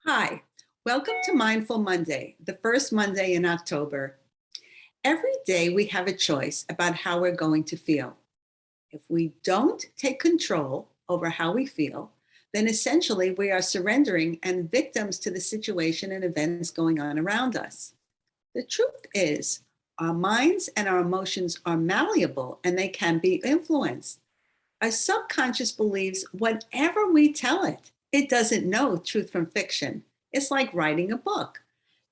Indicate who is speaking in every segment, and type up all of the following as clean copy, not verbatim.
Speaker 1: Hi, welcome to Mindful Monday, the first Monday in October. Every day we have a choice about how we're going to feel. If we don't take control over how we feel, then essentially we are surrendering and victims to the situation and events going on around us. The truth is, our minds and our emotions are malleable and they can be influenced. Our subconscious believes whatever we tell it. It doesn't know truth from fiction. It's like writing a book.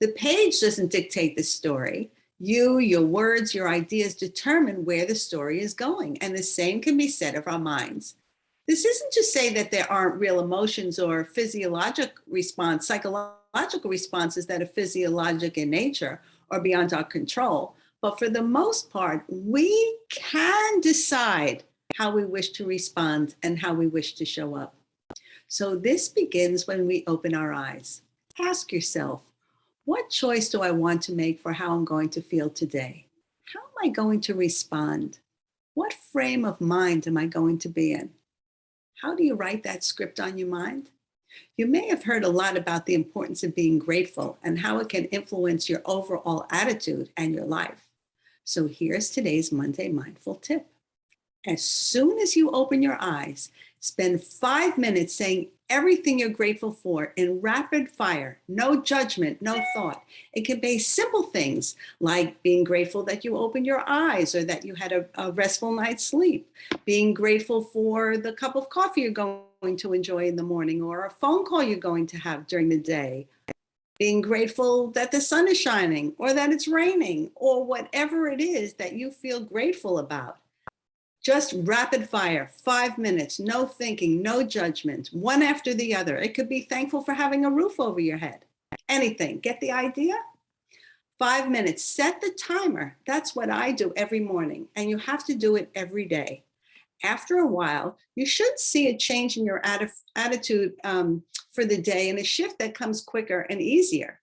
Speaker 1: The page doesn't dictate the story. You, your words, your ideas determine where the story is going. And the same can be said of our minds. This isn't to say that there aren't real emotions or psychological responses that are physiologic in nature or beyond our control. But for the most part, we can decide how we wish to respond and how we wish to show up. So this begins when we open our eyes. Ask yourself, what choice do I want to make for how I'm going to feel today? How am I going to respond? What frame of mind am I going to be in? How do you write that script on your mind? You may have heard a lot about the importance of being grateful and how it can influence your overall attitude and your life. So here's today's Monday Mindful Tip. As soon as you open your eyes, spend 5 minutes saying everything you're grateful for in rapid fire, no judgment, no thought. It can be simple things like being grateful that you opened your eyes or that you had a restful night's sleep, being grateful for the cup of coffee you're going to enjoy in the morning or a phone call you're going to have during the day, being grateful that the sun is shining or that it's raining or whatever it is that you feel grateful about. Just rapid fire, 5 minutes, no thinking, no judgment, one after the other. It could be thankful for having a roof over your head. Anything. Get the idea? 5 minutes. Set the timer. That's what I do every morning. And you have to do it every day. After a while, you should see a change in your attitude for the day and a shift that comes quicker and easier.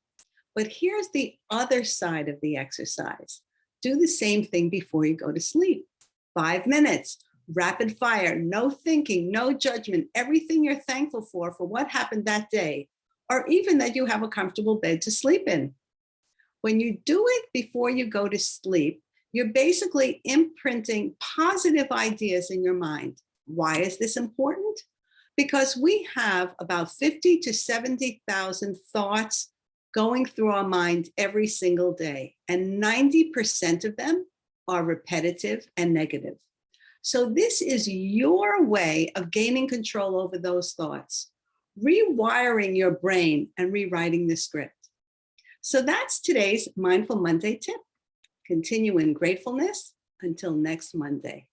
Speaker 1: But here's the other side of the exercise. Do the same thing before you go to sleep. 5 minutes, rapid fire, no thinking, no judgment, everything you're thankful for what happened that day, or even that you have a comfortable bed to sleep in. When you do it before you go to sleep, you're basically imprinting positive ideas in your mind. Why is this important? Because we have about 50 to 70,000 thoughts going through our mind every single day, and 90% of them are repetitive and negative. So this is your way of gaining control over those thoughts, rewiring your brain and rewriting the script. So that's today's Mindful Monday tip. Continue in gratefulness until next Monday.